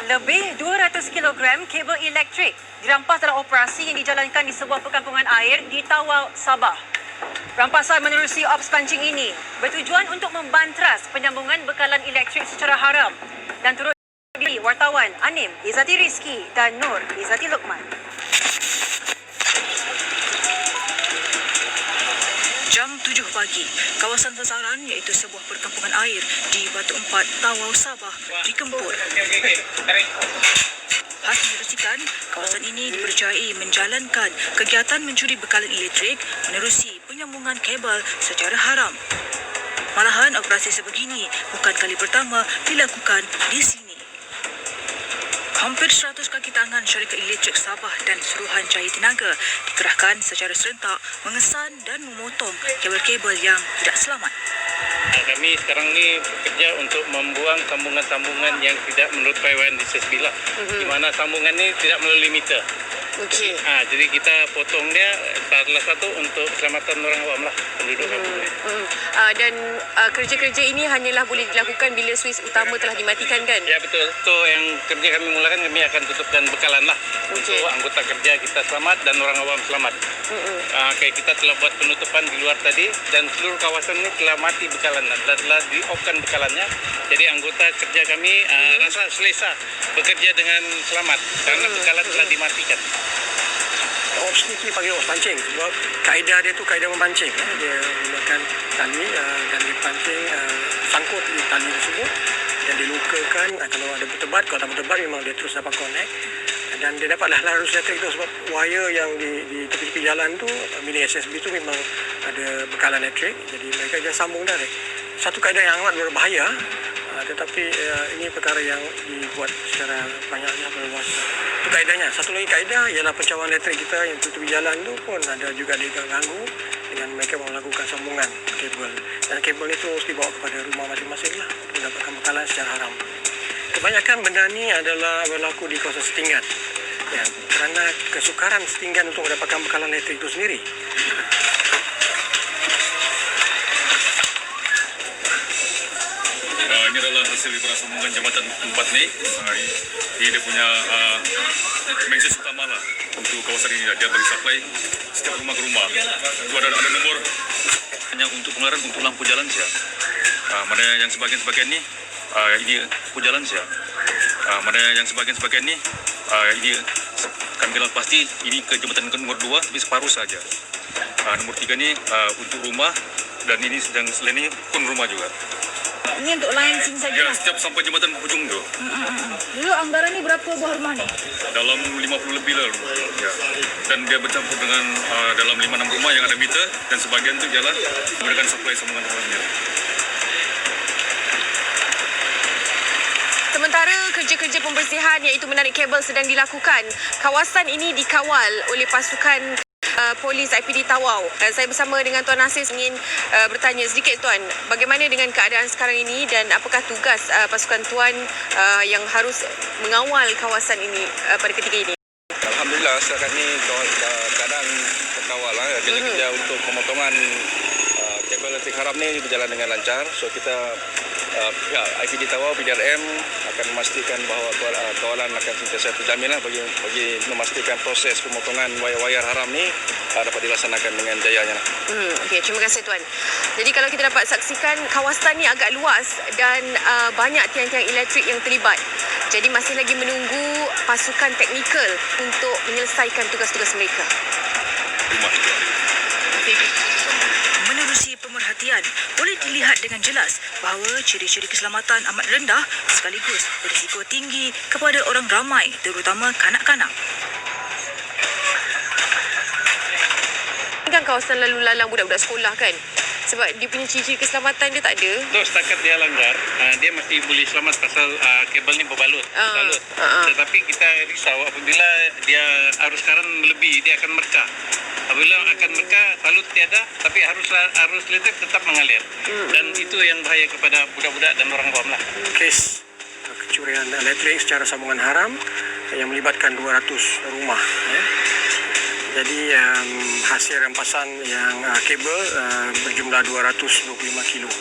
Lebih 200 kilogram kabel elektrik dirampas dalam operasi yang dijalankan di sebuah perkampungan air di Tawau, Sabah. Rampasan menerusi ops pancing ini bertujuan untuk membantras penyambungan bekalan elektrik secara haram dan turut dihadiri wartawan Anim Izzati Rizki dan Nur Izzati Luqman. Jam 7 pagi, kawasan sasaran iaitu sebuah perkampungan air di Batu Empat, Tawau, Sabah dikempur. Khas menerusikan, kawasan ini dipercayai menjalankan kegiatan mencuri bekalan elektrik menerusi penyambungan kabel secara haram. Malahan operasi sebegini bukan kali pertama dilakukan di sini. Hampir 100 kaki tangan syarikat elektrik Sabah dan Suruhan Cahaya Tenaga dikerahkan secara serentak mengesan dan memotong kabel-kabel yang tidak selamat. Kami sekarang ni bekerja untuk membuang sambungan-sambungan yang tidak menurut PWN di Sesbilah, di mana sambungan ni tidak melalui meter. Okey. Jadi kita potong dia salah satu untuk keselamatan orang awam lah, penduduk kampung. Dan kerja-kerja ini hanyalah boleh dilakukan bila suis utama telah dimatikan, kan? Ya betul. So yang kerja kami mulakan, kami akan tutupkan bekalan lah untuk anggota kerja kita selamat dan orang awam selamat. Kayak kita telah buat penutupan di luar tadi dan seluruh kawasan ini telah mati bekalan dan telah di-off-kan bekalannya. Jadi anggota kerja kami rasa selesa bekerja dengan selamat karena bekalan telah dimatikan. Ops ni panggil ops pancing sebab kaedah dia tu kaedah memancing. Dia gunakan tali dan dipancing sangkut di tali tersebut dan dilukakan. Kalau ada bertebat, kalau tak bertebat memang dia terus dapat connect dan dia dapatlah larus elektrik tu sebab wire yang di tepi-tepi jalan tu milik SSB tu memang ada bekalan elektrik, jadi mereka dia sambung direct. Satu kaedah yang amat berbahaya, tetapi ini perkara yang dibuat secara banyaknya berluas. Itu kaedahnya. Satu lagi kaedah ialah pencawan elektrik kita yang tepi jalan tu pun ada juga diganggu dengan mereka melakukan sambungan kabel. Dan kabel itu mesti bawa kepada rumah masing-masing lah untuk mendapatkan bekalan secara haram. Kebanyakan benda ni adalah berlaku di kawasan setinggan. Ya, kerana kesukaran setinggan untuk mendapatkan bekalan elektrik itu sendiri. Ini adalah hasil daripada sambungan jambatan 4 ni. Ini dia punya main source utama lah untuk kawasan ini. Dia bagi supply setiap rumah ke rumah. Itu ada nombor hanya untuk pengeluaran untuk lampu jalan saja. Mana yang sebahagian ni ini lampu jalan saja. Mana yang sebahagian ni ini kami bilang pasti ini ke jambatan nomor 2 tapi separuh saja. Nomor 3 ni untuk rumah dan ini sedang selain ini pun rumah juga. Ini untuk line sini saja. Ya, setiap sampai jambatan hujung tu. Dulu anggaran ni berapa buah rumah ni? Dalam 50 lebih lah. Ya. Dan dia bercampur dengan dalam 5-6 rumah yang ada meter dan sebahagian tu jalan menggunakan supply sambungan haramnya. Sementara kerja-kerja pembersihan iaitu menarik kabel sedang dilakukan, kawasan ini dikawal oleh pasukan polis IPD Tawau. Dan saya bersama dengan Tuan Nasir ingin bertanya sedikit, Tuan, bagaimana dengan keadaan sekarang ini dan apakah tugas pasukan Tuan yang harus mengawal kawasan ini pada ketika ini? Alhamdulillah setakat ni keadaan terkawal lah. Kerja-kerja untuk pemotongan kabel elektrik haram ni berjalan dengan lancar. So kita pihak IPD Tawau, PDRM akan memastikan bahawa kawalan akan sentiasa terjamin lah bagi memastikan proses pemotongan wayar-wayar haram ni dapat dilaksanakan dengan jayanya lah. Okey, terima kasih, Tuan. Jadi kalau kita dapat saksikan, kawasan ni agak luas dan banyak tiang-tiang elektrik yang terlibat. Jadi masih lagi menunggu pasukan teknikal untuk menyelesaikan tugas-tugas mereka. Menerusi pemerhatian, boleh dilihat dengan jelas bahawa ciri-ciri keselamatan amat rendah sekaligus berisiko tinggi kepada orang ramai, terutama kanak-kanak. Ini kan kawasan lalu lalang budak-budak sekolah, kan? Sebab dia punya ciri-ciri keselamatan dia tak ada. So setakat dia langgar, dia mesti boleh selamat pasal kabel ni berbalut. Tetapi kita risau apabila dia arus karan melebihi, dia akan merkah. Apabila akan merkah, salut tiada, tapi arus listrik tetap mengalir. Dan itu yang bahaya kepada budak-budak dan orang awam lah. Kes kecurian elektrik secara sambungan haram yang melibatkan 200 rumah. Jadi hasil rampasan yang kabel berjumlah 225 kilo.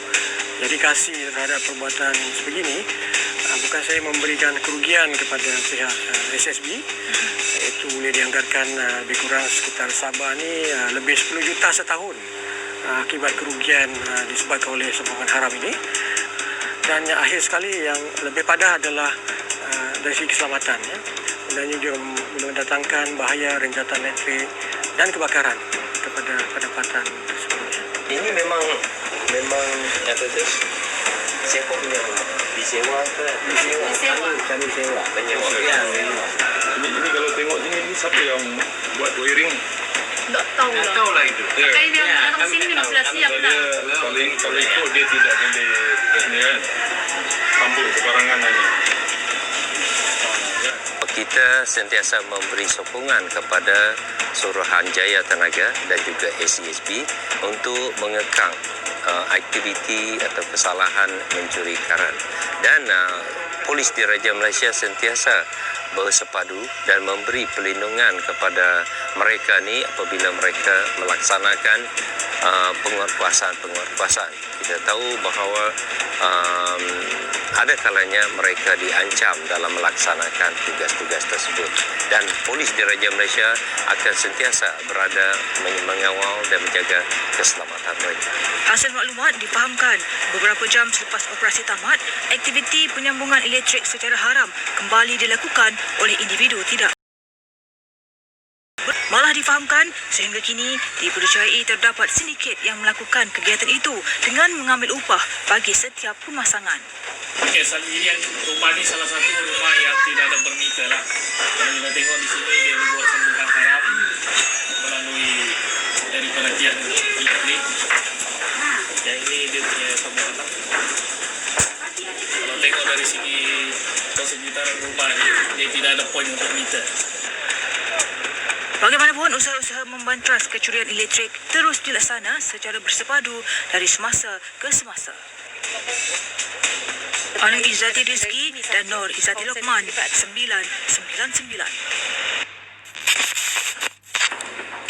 dedikasi terhadap perbuatan sebegini, bukan saya memberikan kerugian kepada pihak SSB, iaitu boleh dianggarkan lebih kurang sekitar Sabah ni lebih 10 juta setahun akibat kerugian disebabkan oleh sambungan haram ini. Dan yang akhir sekali yang lebih padah adalah dari segi keselamatan. Sebenarnya juga mendatangkan bahaya renjatan elektrik dan kebakaran kepada pendapatan tersebut. Ini memang apa tu? Siapa punya rumah? Disewa ke? Disewa. Kami sewa. Menyewa. Ini kalau tengok ini siapa yang buat wiring? Tak tahu lah. Tahu lah itu. Ya. Kan dia datang sini memang sudah siap Dia dah. kalau ikut dia tidak boleh ni kan. Sambung kebarangan lagi. Kita sentiasa memberi sokongan kepada Suruhanjaya Tenaga dan juga SESB untuk mengekang aktiviti atau kesalahan mencuri karat. Dan Polis Diraja Malaysia sentiasa bersepadu dan memberi perlindungan kepada mereka ni apabila mereka melaksanakan penguatkuasaan. Kita tahu bahawa ada kalanya mereka diancam dalam melaksanakan tugas-tugas tersebut, dan Polis Diraja Malaysia akan sentiasa berada mengawal dan menjaga keselamatan mereka. Hasil maklumat difahamkan beberapa jam selepas operasi tamat, aktiviti penyambungan elektrik secara haram kembali dilakukan oleh individu tidak. Malah difahamkan sehingga kini dipercayai terdapat sindiket yang melakukan kegiatan itu dengan mengambil upah bagi setiap pemasangan. Okey, ini yang rumah ni salah satu rumah yang tidak ada bermeter lah. Kalau kita tengok di sini dia membuat sambungan haram melalui daripada tiang elektrik. Yang ini dia punya sambungan lah. Kalau tengok dari segi persekitaran rumah ni, dia tidak ada poin untuk meter. Bagaimanapun, usaha-usaha membantras kecurian elektrik terus dilaksana secara bersepadu dari semasa ke semasa. Anu Izzati Rizki dan Nur Izzati Lokman, 999.